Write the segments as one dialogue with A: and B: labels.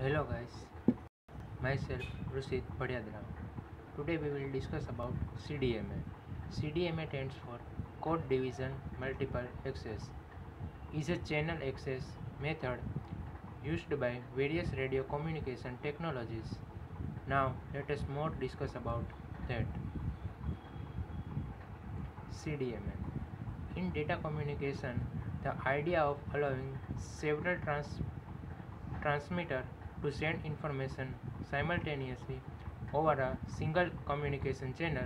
A: Hello guys, myself Rushit Padiyadra. Today we will discuss about CDMA. CDMA stands for Code Division Multiple Access. Is a channel access method used by various radio communication technologies. Now let us more discuss about that. CDMA. In data communication, the idea of allowing several transmitter to send information simultaneously over a single communication channel.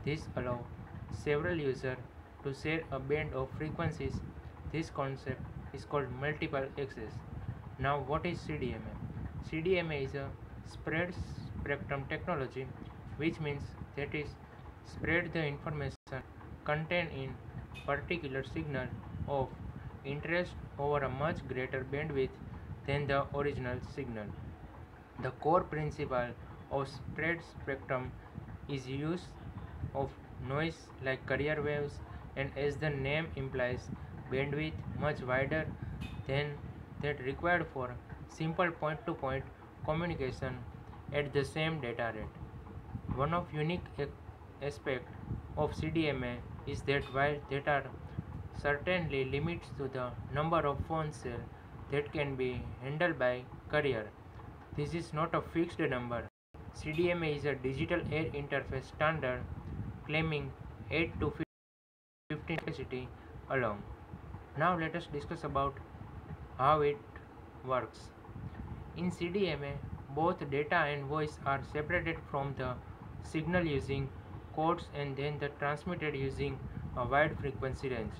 A: This allows several users to share a band of frequencies. This concept is called multiple access. Now, what is CDMA? CDMA is a spread spectrum technology, which means that is spread the information contained in particular signal of interest over a much greater bandwidth than the original signal. The core principle of spread spectrum is use of noise like carrier waves, and as the name implies, bandwidth much wider than that required for simple point-to-point communication at the same data rate. One of unique aspect of CDMA is that while there are certainly limits to the number of phone cells that can be handled by carrier, this is not a fixed number. CDMA is a digital air interface standard claiming 8 to 15 capacity along. Now let us discuss about how it works. In CDMA, both data and voice are separated from the signal using codes and then the transmitted using a wide frequency range.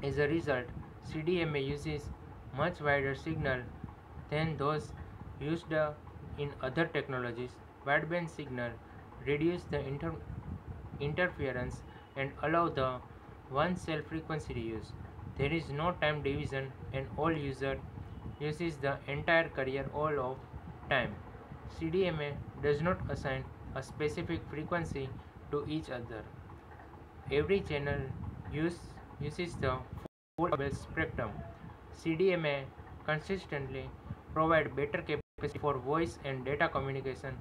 A: As a result, CDMA uses much wider signal than those used in other technologies. Wideband signal reduce the interference and allow the one cell frequency reuse. There is no time division and all user uses the entire carrier all of time. CDMA does not assign a specific frequency to each other. Every channel uses the full available spectrum. CDMA consistently provide better capacity for voice and data communication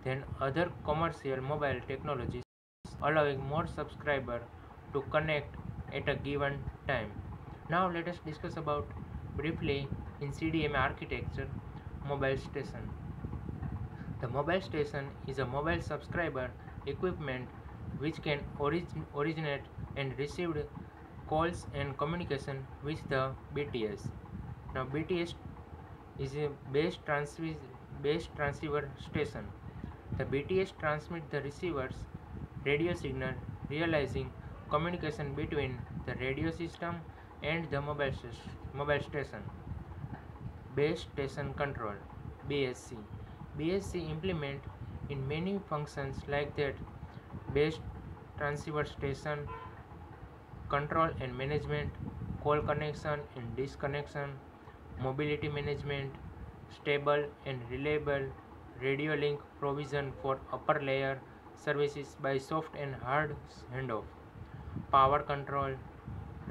A: than other commercial mobile technologies, allowing more subscribers to connect at a given time. Now let us discuss about briefly in CDMA architecture mobile station. The mobile station is a mobile subscriber equipment which can originate and receive calls and communication with the BTS. Now BTS is a base transceiver station. The BTS transmit the receiver's radio signal, realizing communication between the radio system and the mobile station. Base Station Control (BSC). BSC implement in many functions like that: base transceiver station control and management, call connection and disconnection, mobility management, stable and reliable radio link provision for upper layer services by soft and hard handoff, power control,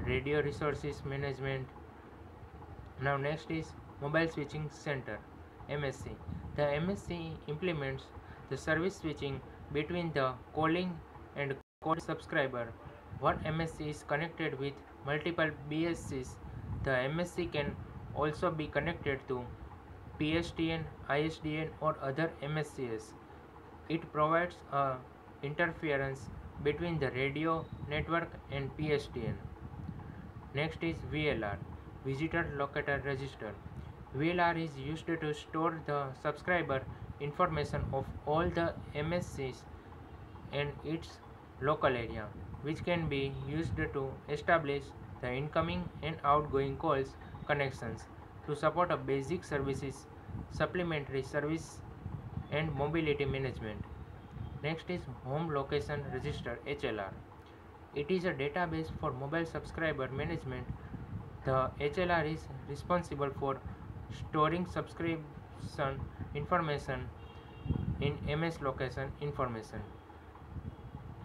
A: radio resources management. Now next is Mobile Switching Center (MSC). The MSC implements the service switching between the calling and code subscriber. One MSC is connected with multiple BSCs. The MSC can also be connected to PSTN, ISDN or other MSCs. It provides a interference between the radio network and PSTN. Next is VLR, Visitor Locator Register. VLR is used to store the subscriber information of all the MSCs and its local area, which can be used to establish the incoming and outgoing calls connections to support a basic services, supplementary service and mobility management. Next is Home Location Register HLR. It is a database for mobile subscriber management. The HLR is responsible for storing subscription information in MS location information.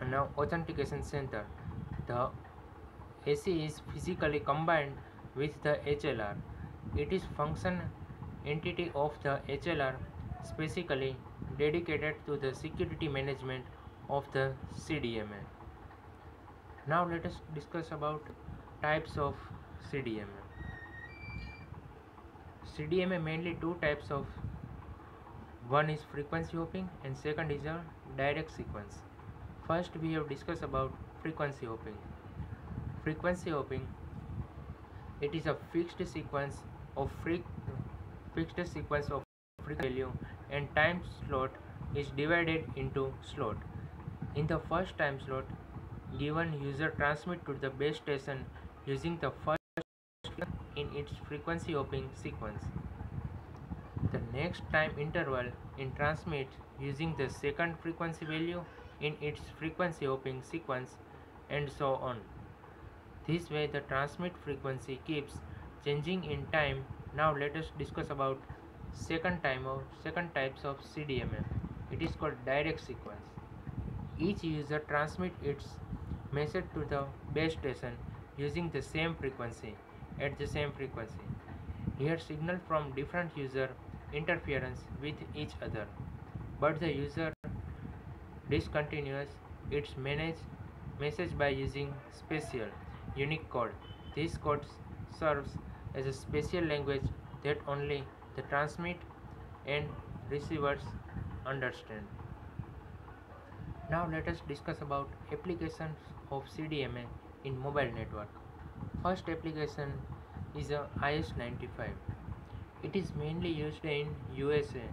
A: And now Authentication Center. The AC is physically combined with the HLR. It is function entity of the HLR, specifically dedicated to the security management of the CDMA. Now let us discuss about types of CDMA. CDMA mainly two types of, one is frequency hopping and second is a direct sequence. First we have discussed about frequency hopping. Frequency hopping, it is a fixed sequence of frequency value and time slot is divided into slot. In the first time slot given, user transmit to the base station using the first in its frequency hopping sequence. The next time interval in transmit using the second frequency value in its frequency hopping sequence, and so on. This way the transmit frequency keeps changing in time. Now let us discuss about second types of CDMA. It is called direct sequence. Each user transmits its message to the base station using the same frequency at the same frequency. Here signal from different user interference with each other, but the user discontinues its message by using special unique code. This code serves as a special language that only the transmit and receivers understand. Now let us discuss about applications of CDMA in mobile network. First application is a IS-95. It is mainly used in USA.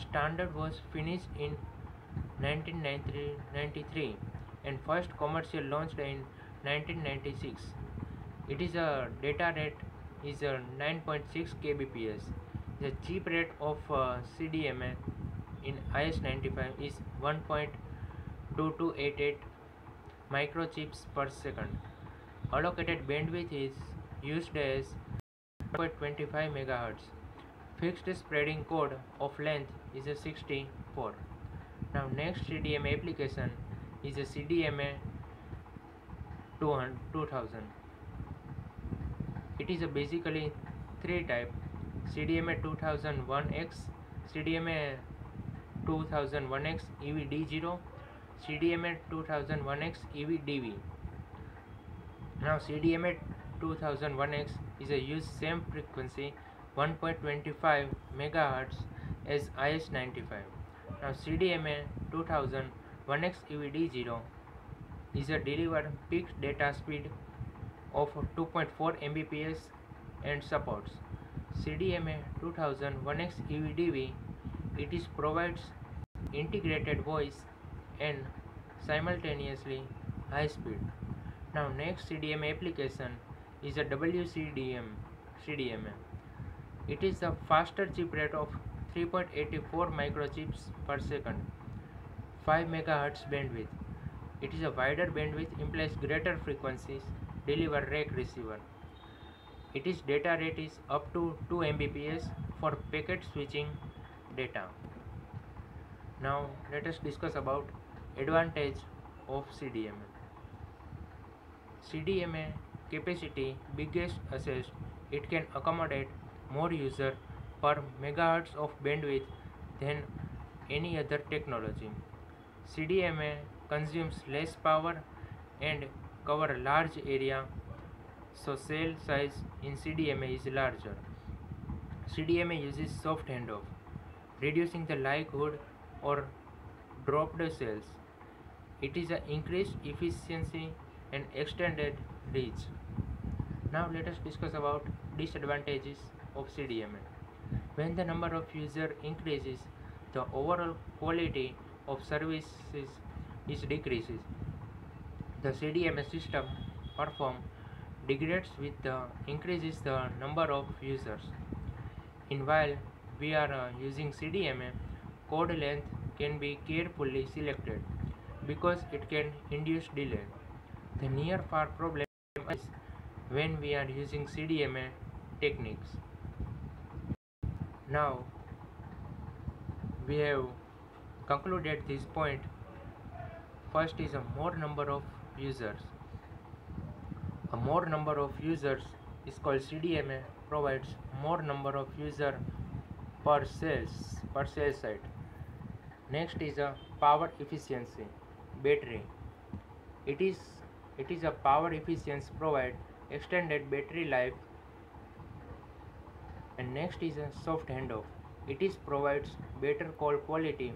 A: Standard was finished in 1993 and first commercial launched in 1996. It is a data rate is a 9.6 kbps. The chip rate of CDMA in IS-95 is 1.2288 microchips per second. Allocated bandwidth is used as 1.25 MHz. Fixed spreading code of length is a 64. Now next CDMA application is a CDMA 2000. It is a basically three type: CDMA 2001X, CDMA 2001X EVD0, CDMA 2001X EVDV. Now CDMA 2001X is a use same frequency 1.25 MHz as IS-95. Now CDMA 2001X EVD0 is a deliver peak data speed of 2.4 Mbps and supports CDMA 2001X EVDV. It is provides integrated voice and simultaneously high speed. Now next CDMA application is a CDMA. It is a faster chip rate of 3.84 microchips per second, 5 MHz bandwidth. It is a wider bandwidth implies greater frequencies deliver rack receiver. It is data rate is up to 2 Mbps for packet switching data. Now let us discuss about advantage of CDMA. CDMA capacity biggest assessed. It can accommodate more user per megahertz of bandwidth than any other technology. CDMA consumes less power and cover large area, so cell size in CDMA is larger. CDMA uses soft handoff, reducing the likelihood or dropped cells. It is an increased efficiency and extended reach. Now let us discuss about disadvantages of CDMA. When the number of users increases, the overall quality of services is decreases. The CDMA system perform degrades with the increases the number of users. In while we are using CDMA, code length can be carefully selected because it can induce delay. The near far problem is when we are using CDMA techniques. Now we have concluded this point. First is a more number of users. A more number of users is called CDMA provides more number of user per cell site. Next is a power efficiency. Battery. It is it is a power efficiency provide extended battery life. And next is a soft handoff. It is provides better call quality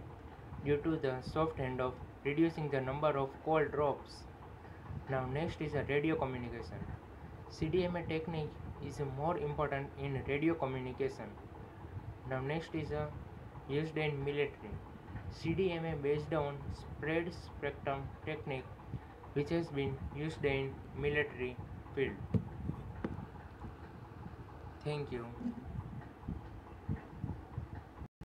A: due to the soft handoff, reducing the number of call drops. Now next is a radio communication. CDMA technique is more important in radio communication. Now next is a used in military. CDMA based on spread spectrum technique which has been used in military field. Thank you.